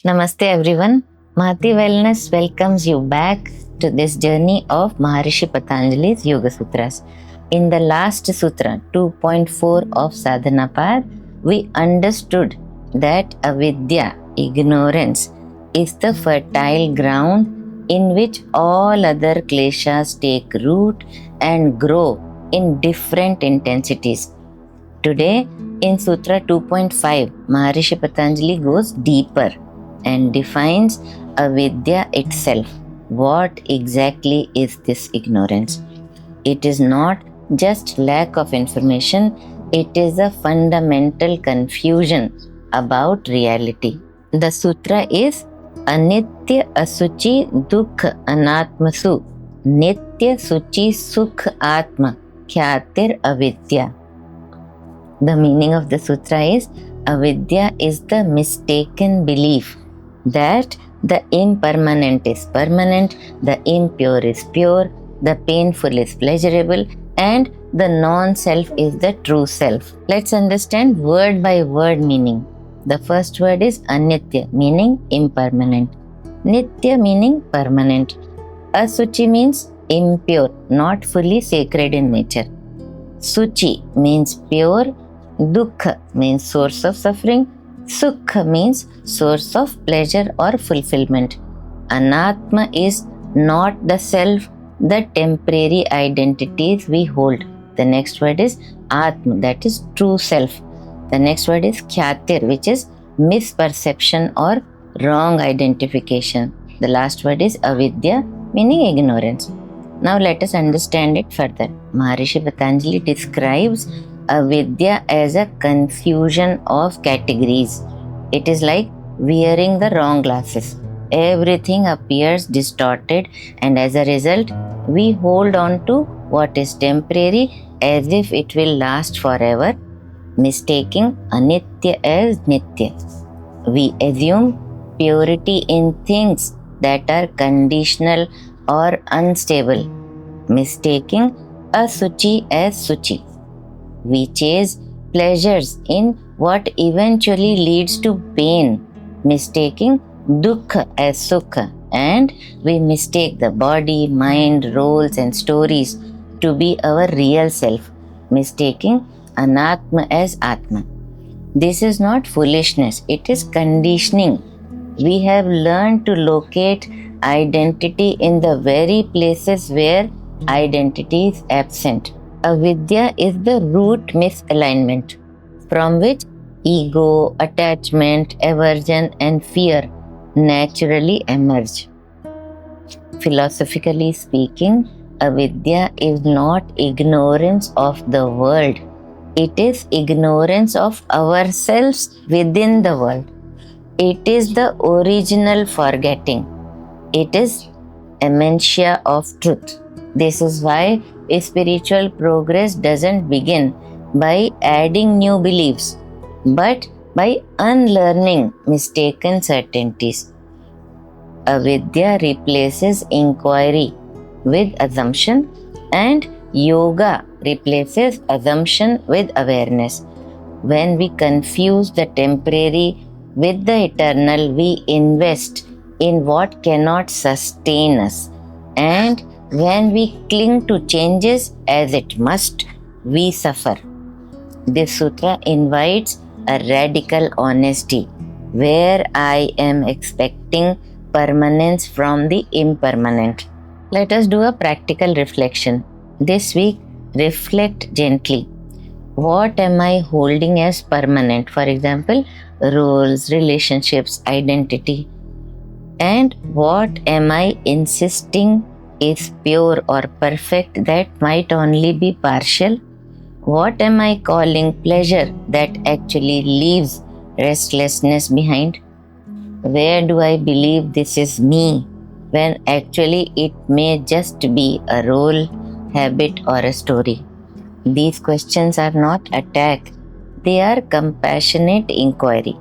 Namaste everyone. Mahati Wellness welcomes you back to this journey of Maharishi Patanjali's Yoga Sutras. In the last sutra, 2.4 of Sadhana Path, we understood that avidya, ignorance, is the fertile ground in which all other kleshas take root and grow in different intensities. Today, in Sutra 2.5, Maharishi Patanjali goes deeper and defines avidya itself. What exactly is this ignorance? It is not just lack of information, it is a fundamental confusion about reality. The sutra is Anitya Asuchi Dukha Anatmasu Nitya Suchi Sukh Atma Kyatir Avidya. The meaning of the sutra is avidya is the mistaken belief that the impermanent is permanent, the impure is pure, the painful is pleasurable, and the non-self is the true self. Let's understand word by word meaning. The first word is anitya, meaning impermanent. Nitya meaning permanent. Asuchi means impure, not fully sacred in nature. Suchi means pure. Dukkha means source of suffering. Sukha means source of pleasure or fulfillment. Anatma is not the self, the temporary identities we hold. The next word is Atma, that is true self. The next word is Kyatir, which is misperception or wrong identification. The last word is Avidya, meaning ignorance. Now let us understand it further. Maharishi Patanjali describes avidya as a confusion of categories. It is like wearing the wrong glasses. Everything appears distorted, and as a result, we hold on to what is temporary as if it will last forever, mistaking anitya as nitya. We assume purity in things that are conditional or unstable, mistaking asuchi as suchi. We chase pleasures in what eventually leads to pain, mistaking dukkha as sukha, and we mistake the body, mind, roles, and stories to be our real self, mistaking anatma as atma. This is not foolishness, it is conditioning. We have learned to locate identity in the very places where identity is absent. Avidya is the root misalignment from which ego, attachment, aversion, and fear naturally emerge. Philosophically speaking, avidya is not ignorance of the world. It is ignorance of ourselves within the world. It is the original forgetting. It is amnesia of truth. This is why spiritual progress doesn't begin by adding new beliefs, but by unlearning mistaken certainties. Avidya replaces inquiry with assumption, and yoga replaces assumption with awareness. When we confuse the temporary with the eternal, we invest in what cannot sustain us. And when we cling to changes as it must, we suffer. This sutra invites a radical honesty where I am expecting permanence from the impermanent. Let us do a practical reflection. This week, reflect gently. What am I holding as permanent? For example, roles, relationships, identity. And what am I insisting is pure or perfect that might only be partial? What am I calling pleasure that actually leaves restlessness behind? Where do I believe this is me when actually it may just be a role, habit, or a story? These questions are not attack, they are compassionate inquiry.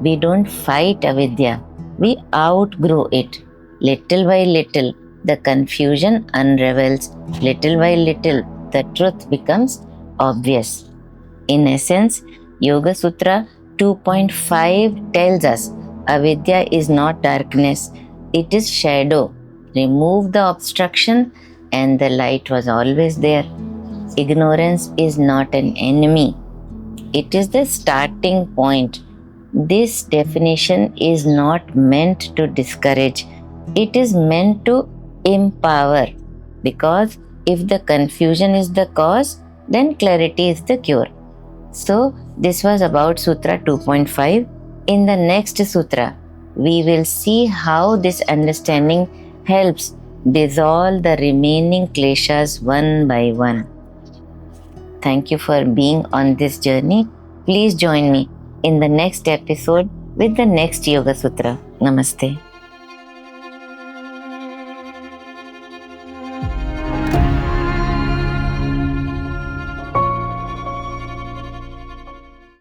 We don't fight avidya, we outgrow it. Little by little, the confusion unravels. Little by little, the truth becomes obvious. In essence, Yoga Sutra 2.5 tells us Avidya is not darkness, it is shadow. Remove the obstruction and the light was always there. Ignorance is not an enemy, it is the starting point. This definition is not meant to discourage, it is meant to empower. Because if the confusion is the cause, then clarity is the cure. So, this was about Sutra 2.5. In the next Sutra, we will see how this understanding helps dissolve the remaining kleshas one by one. Thank you for being on this journey. Please join me in the next episode with the next Yoga Sutra. Namaste.